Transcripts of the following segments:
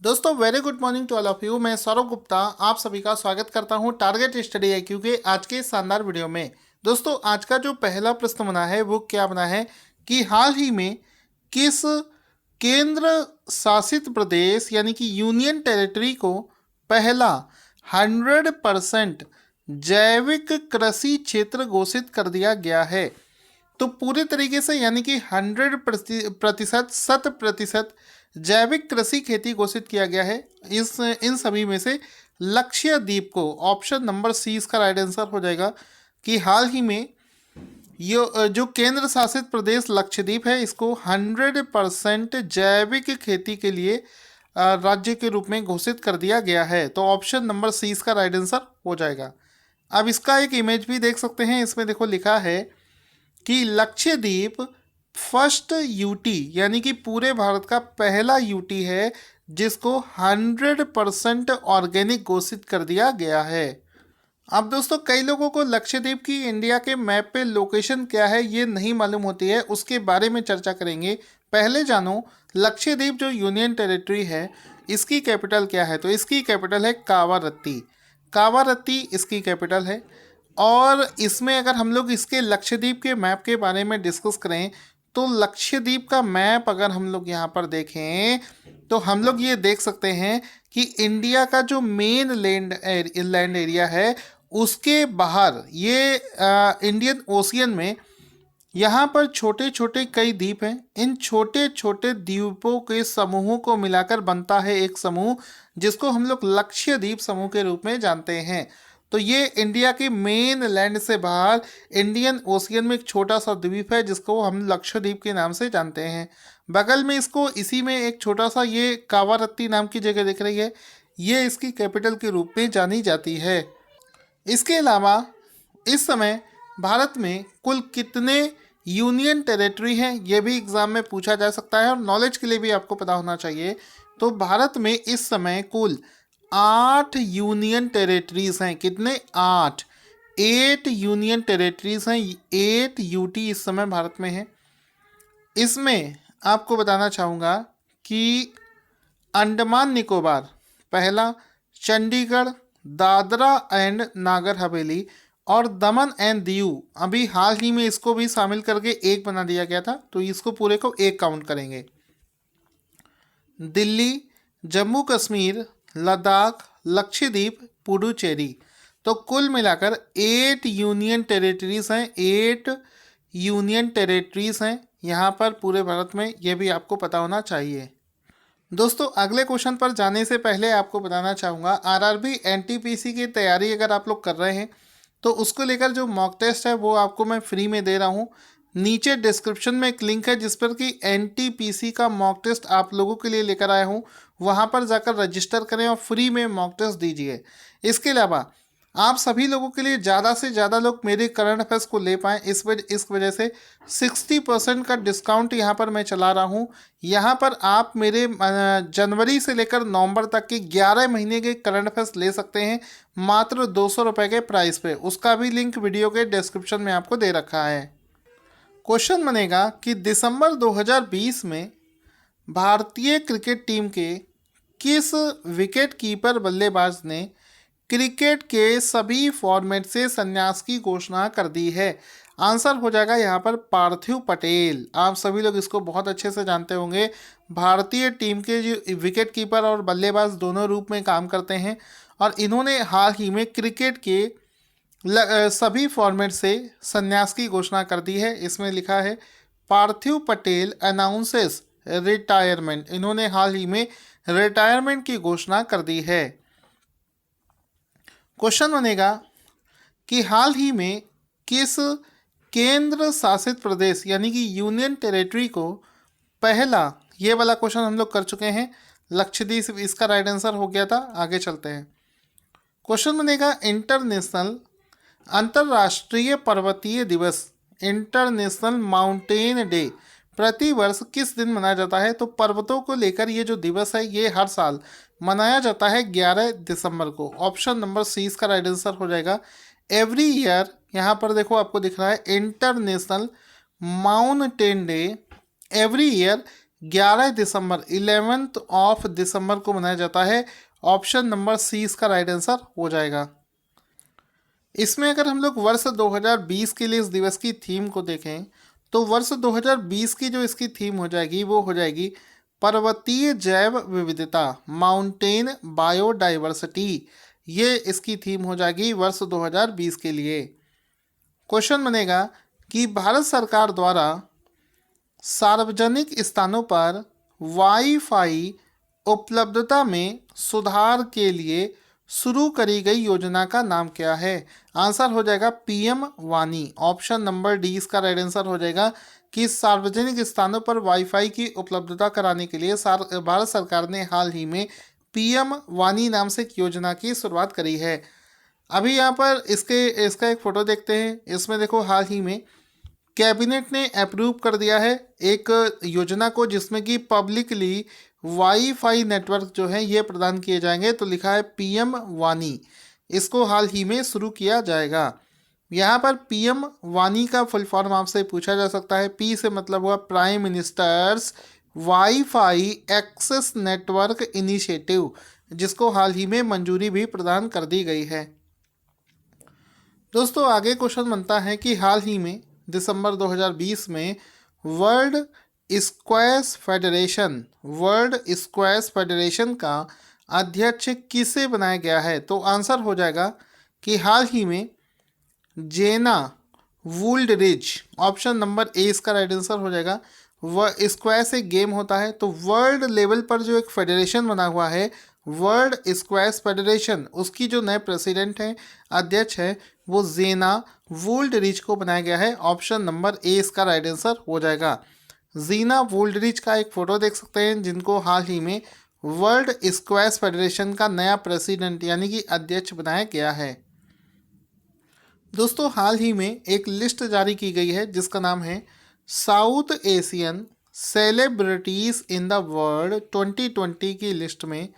दोस्तों very good morning to all of you. मैं सौरभ गुप्ता आप सभी का स्वागत करता हूं टारगेट स्टडी आईक्यू के आज के शानदार वीडियो में। दोस्तों आज का जो पहला प्रश्न बना है वो क्या बना है कि हाल ही में किस केंद्र शासित प्रदेश यानी कि यूनियन टेरिटरी को पहला 100% जैविक कृषि क्षेत्र घोषित कर दिया गया है। तो पूरे तरीके से यानी कि 100% 100% जैविक कृषि खेती घोषित किया गया है। इन सभी में से लक्षद्वीप को ऑप्शन नंबर सी इसका राइट आंसर हो जाएगा कि हाल ही में ये जो केंद्र शासित प्रदेश लक्षद्वीप है इसको 100% जैविक खेती के लिए राज्य के रूप में घोषित कर दिया गया है। तो ऑप्शन नंबर सी इसका राइट आंसर हो जाएगा। अब इसका एक इमेज भी देख सकते हैं। इसमें देखो लिखा है कि लक्षद्वीप फर्स्ट यूटी यानी कि पूरे भारत का पहला यूटी है जिसको 100% ऑर्गेनिक घोषित कर दिया गया है। अब दोस्तों कई लोगों को लक्षद्वीप की इंडिया के मैप पे लोकेशन क्या है ये नहीं मालूम होती है, उसके बारे में चर्चा करेंगे। पहले जानो लक्षद्वीप जो यूनियन टेरिटरी है इसकी कैपिटल क्या है। तो इसकी कैपिटल है कावारत्ती। कावारत्ती इसकी कैपिटल है। और इसमें अगर हम लोग इसके लक्षद्वीप के मैप के बारे में डिस्कस करें तो लक्षद्वीप का मैप अगर हम लोग यहाँ पर देखें तो हम लोग ये देख सकते हैं कि इंडिया का जो मेन लैंड एरिया है उसके बाहर ये इंडियन ओशियन में यहाँ पर छोटे छोटे कई द्वीप हैं। इन छोटे छोटे द्वीपों के समूहों को मिलाकर बनता है एक समूह जिसको हम लोग लक्षद्वीप समूह के रूप में जानते हैं। तो ये इंडिया के मेन लैंड से बाहर इंडियन ओशियन में एक छोटा सा द्वीप है जिसको हम लक्षद्वीप के नाम से जानते हैं। बगल में इसको इसी में एक छोटा सा ये कावारत्ती नाम की जगह दिख रही है, ये इसकी कैपिटल के रूप में जानी जाती है। इसके अलावा इस समय भारत में कुल कितने यूनियन टेरिटरी हैं ये भी एग्जाम में पूछा जा सकता है और नॉलेज के लिए भी आपको पता होना चाहिए। तो भारत में इस समय कुल 8 यूनियन टेरिटरीज हैं। कितने? 8 यूनियन टेरिटरीज हैं। 8 यूटी इस समय भारत में है। इसमें आपको बताना चाहूँगा कि अंडमान निकोबार पहला, चंडीगढ़, दादरा एंड नागर हवेली और दमन एंड दीव अभी हाल ही में इसको भी शामिल करके एक बना दिया गया था, तो इसको पूरे को एक काउंट करेंगे। दिल्ली, जम्मू कश्मीर, लद्दाख, लक्षद्वीप, पुडुचेरी। तो कुल मिलाकर 8 यूनियन टेरिटरीज हैं। 8 यूनियन टेरिटरीज हैं यहाँ पर पूरे भारत में, ये भी आपको पता होना चाहिए। दोस्तों अगले क्वेश्चन पर जाने से पहले आपको बताना चाहूँगा आरआरबी एनटीपीसी की तैयारी अगर आप लोग कर रहे हैं तो उसको लेकर जो मॉक टेस्ट है वो आपको मैं फ्री में दे रहा हूँ। नीचे डिस्क्रिप्शन में एक लिंक है जिस पर कि एनटीपीसी का मॉक टेस्ट आप लोगों के लिए लेकर आया हूँ, वहाँ पर जाकर रजिस्टर करें और फ्री में मॉक टेस्ट दीजिए। इसके अलावा आप सभी लोगों के लिए ज़्यादा से ज़्यादा लोग मेरे करंट अफेयर्स को ले पाएँ इस वजह से 60% का डिस्काउंट यहाँ पर मैं चला रहा हूँ। यहाँ पर आप मेरे जनवरी से लेकर नवंबर तक के 11 महीने के करंट अफेयर्स ले सकते हैं मात्र 200 रुपये के प्राइस पे। उसका भी लिंक वीडियो के डिस्क्रिप्शन में आपको दे रखा है। क्वेश्चन बनेगा कि दिसंबर 2020 में भारतीय क्रिकेट टीम के किस विकेट कीपर बल्लेबाज ने क्रिकेट के सभी फॉर्मेट से संन्यास की घोषणा कर दी है? आंसर हो जाएगा यहाँ पर पार्थिव पटेल। आप सभी लोग इसको बहुत अच्छे से जानते होंगे। भारतीय टीम के जो विकेट कीपर और बल्लेबाज दोनों रूप में काम करते हैं और इन्होंने हाल ही में क्रिकेट के सभी फॉर्मेट से संन्यास की घोषणा कर दी है। इसमें लिखा है पार्थिव पटेल अनाउंसेस रिटायरमेंट। इन्होंने हाल ही में रिटायरमेंट की घोषणा कर दी है। क्वेश्चन बनेगा कि हाल ही में किस केंद्र शासित प्रदेश यानी कि यूनियन टेरिटरी को पहला, ये वाला क्वेश्चन हम लोग कर चुके हैं, लक्षद्वीप इसका राइट आंसर हो गया था। आगे चलते हैं। क्वेश्चन बनेगा इंटरनेशनल अंतर्राष्ट्रीय पर्वतीय दिवस इंटरनेशनल माउंटेन डे प्रतिवर्ष किस दिन मनाया जाता है? तो पर्वतों को लेकर ये जो दिवस है ये हर साल मनाया जाता है 11 दिसंबर को। ऑप्शन नंबर सी इसका राइट आंसर हो जाएगा। एवरी ईयर, यहाँ पर देखो आपको दिख रहा है international mountain day every year 11 दिसंबर 11 को मनाया जाता है। ऑप्शन नंबर सी इसका राइट आंसर हो जाएगा। इसमें अगर हम लोग वर्ष 2020 के लिए इस दिवस की थीम को देखें तो वर्ष 2020 की जो इसकी थीम हो जाएगी वो हो जाएगी पर्वतीय जैव विविधता, माउंटेन बायोडाइवर्सिटी। ये इसकी थीम हो जाएगी वर्ष 2020 के लिए। क्वेश्चन बनेगा कि भारत सरकार द्वारा सार्वजनिक स्थानों पर वाईफाई उपलब्धता में सुधार के लिए शुरू करी गई योजना का नाम क्या है? आंसर हो जाएगा पीएम वानी। ऑप्शन नंबर डी इसका राइट आंसर हो जाएगा कि सार्वजनिक स्थानों पर वाईफाई की उपलब्धता कराने के लिए भारत सरकार ने हाल ही में पीएम वानी नाम से एक योजना की शुरुआत करी है। अभी यहाँ पर इसका एक फ़ोटो देखते हैं। इसमें देखो हाल ही में कैबिनेट ने अप्रूव कर दिया है एक योजना को जिसमें कि पब्लिकली वाईफाई नेटवर्क जो है ये प्रदान किए जाएंगे। तो लिखा है पीएम वानी, इसको हाल ही में शुरू किया जाएगा। यहाँ पर पीएम वानी का फुल फॉर्म आपसे पूछा जा सकता है। पी से मतलब हुआ prime minister's wifi access network initiative, जिसको हाल ही में मंजूरी भी प्रदान कर दी गई है। दोस्तों आगे क्वेश्चन बनता है कि हाल ही में दिसंबर 2020 में वर्ल्ड स्क्वैश फेडरेशन का अध्यक्ष किसे बनाया गया है? तो आंसर हो जाएगा कि हाल ही में जेना वुल्डरिज। ऑप्शन नंबर ए इसका राइट आंसर हो जाएगा। स्क्वैश एक गेम होता है, तो वर्ल्ड लेवल पर जो एक फेडरेशन बना हुआ है वर्ल्ड स्क्वैश फेडरेशन, उसकी जो नए प्रेसिडेंट हैं, अध्यक्ष है, वो जेना वुल्डरिज को बनाया गया है। ऑप्शन नंबर ए इसका राइट आंसर हो जाएगा। जीना वुल्डरिज का एक फ़ोटो देख सकते हैं जिनको हाल ही में वर्ल्ड स्क्वैश फेडरेशन का नया प्रेसिडेंट यानी कि अध्यक्ष बनाया गया है। दोस्तों हाल ही में एक लिस्ट जारी की गई है जिसका नाम है south Asian celebrities in the world 2020 की लिस्ट में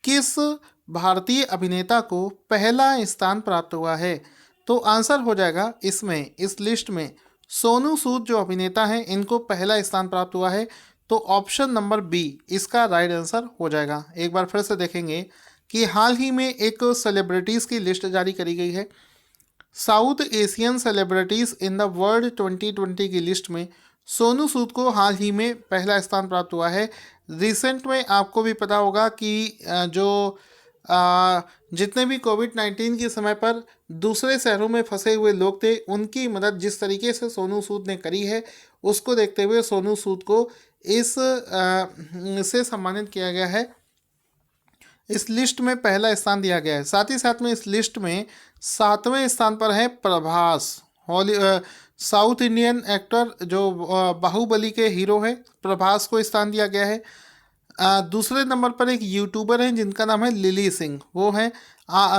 किस भारतीय अभिनेता को पहला स्थान प्राप्त हुआ है? तो आंसर हो जाएगा इसमें, इस लिस्ट में सोनू सूद जो अभिनेता हैं इनको पहला स्थान प्राप्त हुआ है। तो ऑप्शन नंबर बी इसका राइट आंसर हो जाएगा। एक बार फिर से देखेंगे कि हाल ही में एक सेलिब्रिटीज़ की लिस्ट जारी करी गई है। South Asian celebrities in the world 2020 की लिस्ट में सोनू सूद को हाल ही में पहला स्थान प्राप्त हुआ है। रिसेंट में आपको भी पता होगा कि जितने भी कोविड-19 के समय पर दूसरे शहरों में फंसे हुए लोग थे उनकी मदद जिस तरीके से सोनू सूद ने करी है, उसको देखते हुए सोनू सूद को से सम्मानित किया गया है। इस लिस्ट में पहला स्थान दिया गया है। साथ ही साथ में इस लिस्ट में 7वें स्थान पर है प्रभास, साउथ इंडियन एक्टर जो बाहुबली के हीरो हैं, प्रभास को स्थान दिया गया है। दूसरे नंबर पर एक यूट्यूबर हैं जिनका नाम है लिली सिंह, वो हैं।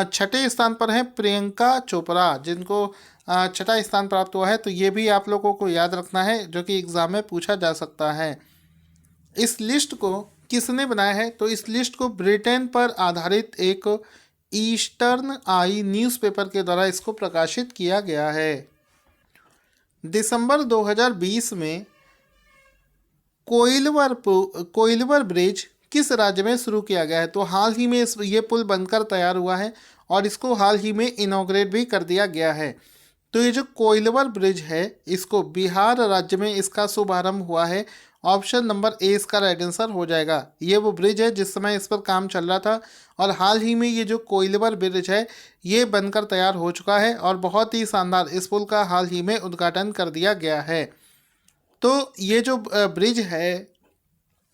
छठे स्थान पर हैं प्रियंका चोपड़ा जिनको छठा स्थान प्राप्त हुआ है। तो ये भी आप लोगों को याद रखना है जो कि एग्ज़ाम में पूछा जा सकता है। इस लिस्ट को किसने बनाया है? तो इस लिस्ट को ब्रिटेन पर आधारित एक ईस्टर्न आई न्यूज़पेपर के द्वारा इसको प्रकाशित किया गया है। दिसंबर 2020 में कोइलवर ब्रिज किस राज्य में शुरू किया गया है? तो हाल ही में ये पुल बनकर तैयार हुआ है और इसको हाल ही में इनॉग्रेट भी कर दिया गया है। तो ये जो कोइलवर ब्रिज है इसको बिहार राज्य में इसका शुभारंभ हुआ है। ऑप्शन नंबर ए इसका राइट आंसर हो जाएगा। ये वो ब्रिज है जिस समय इस पर काम चल रहा था और हाल ही में ये जो कोइलवर ब्रिज है ये बनकर तैयार हो चुका है और बहुत ही शानदार इस पुल का हाल ही में उद्घाटन कर दिया गया है। तो ये जो ब्रिज है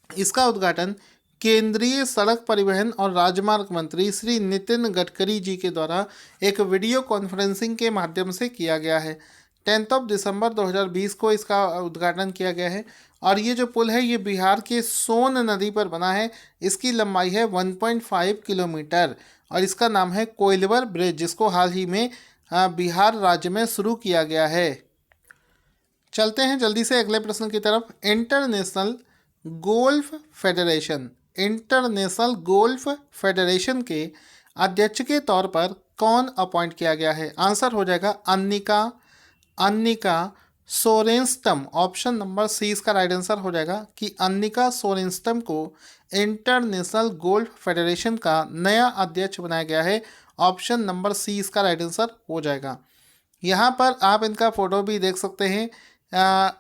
इसका उद्घाटन केंद्रीय सड़क परिवहन और राजमार्ग मंत्री श्री नितिन गडकरी जी के द्वारा एक वीडियो कॉन्फ्रेंसिंग के माध्यम से किया गया है। 10 दिसंबर 2020 को इसका उद्घाटन किया गया है और ये जो पुल है ये बिहार के सोन नदी पर बना है। इसकी लंबाई है 1.5 किलोमीटर और इसका नाम है कोइलवर ब्रिज, जिसको हाल ही में बिहार राज्य में शुरू किया गया है। चलते हैं जल्दी से अगले प्रश्न की तरफ। इंटरनेशनल गोल्फ फेडरेशन के अध्यक्ष के तौर पर कौन अपॉइंट किया गया है? आंसर हो जाएगा अन्निका सोरेंस्टम, ऑप्शन नंबर सी इसका राइट आंसर हो जाएगा कि अन्निका सोरेंस्टम को इंटरनेशनल गोल्फ फेडरेशन का नया अध्यक्ष बनाया गया है। ऑप्शन नंबर सी इसका राइट आंसर हो जाएगा। यहाँ पर आप इनका फोटो भी देख सकते हैं,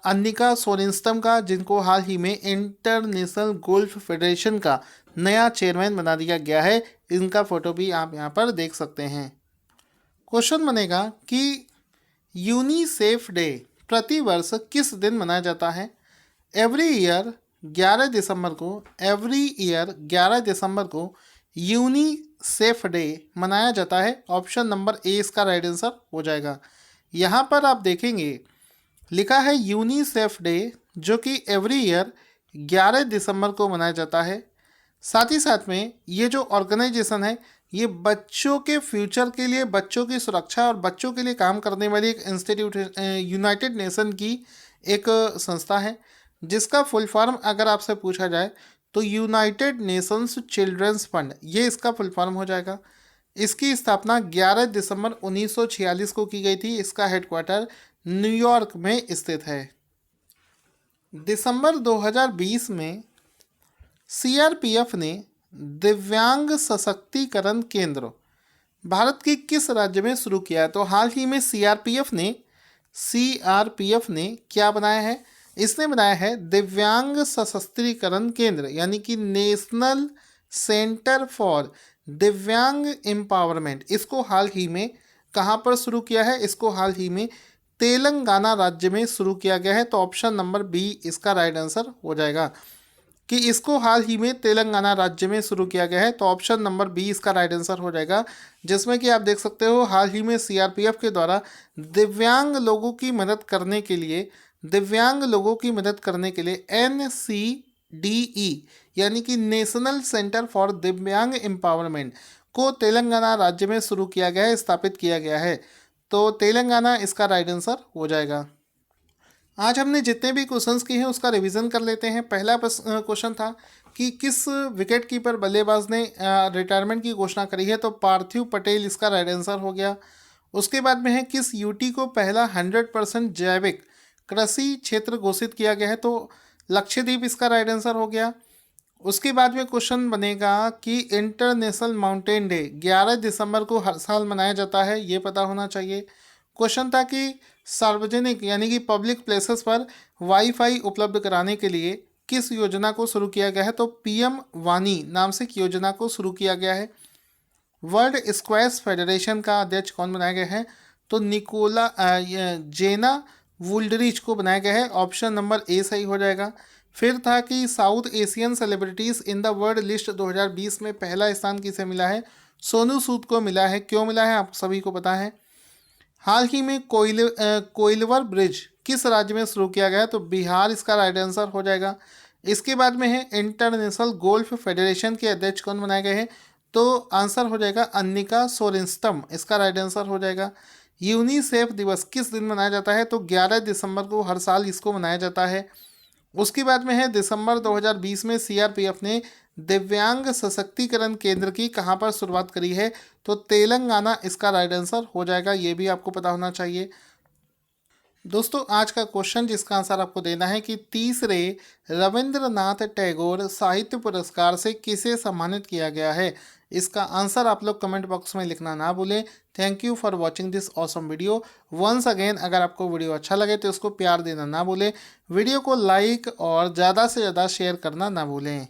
अन्निका सोरेंस्टम का, जिनको हाल ही में इंटरनेशनल गोल्फ फेडरेशन का नया चेयरमैन बना दिया गया है। इनका फोटो भी आप यहाँ पर देख सकते हैं। क्वेश्चन बनेगा कि यूनिसेफ डे प्रतिवर्ष किस दिन मनाया जाता है। एवरी ईयर 11 दिसंबर को यूनिसेफ डे मनाया जाता है। ऑप्शन नंबर ए इसका राइट आंसर हो जाएगा। यहाँ पर आप देखेंगे लिखा है यूनिसेफ डे, जो कि एवरी ईयर 11 दिसंबर को मनाया जाता है। साथ ही साथ में ये जो ऑर्गेनाइजेशन है, ये बच्चों के फ्यूचर के लिए, बच्चों की सुरक्षा और बच्चों के लिए काम करने वाली एक इंस्टीट्यूट, यूनाइटेड नेशन की एक संस्था है, जिसका फुल फॉर्म अगर आपसे पूछा जाए तो यूनाइटेड नेशंस चिल्ड्रंस फंड, ये इसका फुल फॉर्म हो जाएगा। इसकी स्थापना 11 दिसंबर 1946 को की गई थी। इसका हेडक्वार्टर न्यूयॉर्क में स्थित है। दिसंबर 2020 में सीआरपीएफ ने दिव्यांग सशक्तिकरण केंद्र भारत के किस राज्य में शुरू किया है। तो हाल ही में सीआरपीएफ ने क्या बनाया है, इसने बनाया है दिव्यांग सशक्तिकरण केंद्र, यानी कि नेशनल सेंटर फॉर दिव्यांग एम्पावरमेंट। इसको हाल ही में कहाँ पर शुरू किया है, इसको हाल ही में तेलंगाना राज्य में शुरू किया गया है। तो ऑप्शन नंबर बी इसका राइट आंसर हो जाएगा कि इसको हाल ही में तेलंगाना राज्य में शुरू किया गया है। तो ऑप्शन नंबर बी इसका राइट आंसर हो जाएगा, जिसमें कि आप देख सकते हो हाल ही में सीआरपीएफ के द्वारा दिव्यांग लोगों की मदद करने के लिए NCDE यानी कि नेशनल सेंटर फॉर दिव्यांग एम्पावरमेंट को तेलंगाना राज्य में शुरू किया गया है, स्थापित किया गया है। तो तेलंगाना इसका राइट आंसर हो जाएगा। आज हमने जितने भी क्वेश्चंस किए हैं उसका रिवीजन कर लेते हैं। पहला क्वेश्चन था कि किस विकेट कीपर बल्लेबाज ने रिटायरमेंट की घोषणा करी है। तो पार्थिव पटेल इसका राइट आंसर हो गया। उसके बाद में है किस यूटी को पहला 100% जैविक कृषि क्षेत्र घोषित किया गया है। तो लक्षद्वीप इसका राइट आंसर हो गया। उसके बाद में क्वेश्चन बनेगा कि इंटरनेशनल माउंटेन डे 11 दिसंबर को हर साल मनाया जाता है, ये पता होना चाहिए। क्वेश्चन था कि सार्वजनिक यानी कि पब्लिक प्लेसेस पर वाईफाई उपलब्ध कराने के लिए किस योजना को शुरू किया गया है। तो पीएम वानी नाम से एक योजना को शुरू किया गया है। वर्ल्ड स्क्वैश फेडरेशन का अध्यक्ष कौन बनाया गया है। तो जेना वुल्डरिच को बनाया गया है। ऑप्शन नंबर ए सही हो जाएगा। फिर था कि south Asian celebrities in the world list 2020 में पहला स्थान किसे मिला है। सोनू सूद को मिला है। क्यों मिला है आप सभी को पता है। हाल ही में कोइलवर ब्रिज किस राज्य में शुरू किया गया है। तो बिहार इसका राइट आंसर हो जाएगा। इसके बाद में है इंटरनेशनल गोल्फ फेडरेशन के अध्यक्ष कौन बनाए गए हैं। तो आंसर हो जाएगा अन्निका सोरेंस्टम, इसका राइट आंसर हो जाएगा। यूनिसेफ दिवस किस दिन मनाया जाता है। तो 11 दिसंबर को हर साल इसको मनाया जाता है। उसके बाद में है दिसंबर 2020 में सीआरपीएफ ने दिव्यांग सशक्तिकरण केंद्र की कहाँ पर शुरुआत करी है। तो तेलंगाना इसका राइट आंसर हो जाएगा, ये भी आपको पता होना चाहिए। दोस्तों आज का क्वेश्चन जिसका आंसर आपको देना है कि तीसरे रविंद्रनाथ टैगोर साहित्य पुरस्कार से किसे सम्मानित किया गया है। इसका आंसर आप लोग कमेंट बॉक्स में लिखना ना भूलें। Thank you for watching this awesome video once again. अगर आपको वीडियो अच्छा लगे तो उसको प्यार देना ना भूलें। वीडियो को लाइक और ज़्यादा से ज़्यादा शेयर करना ना भूलें।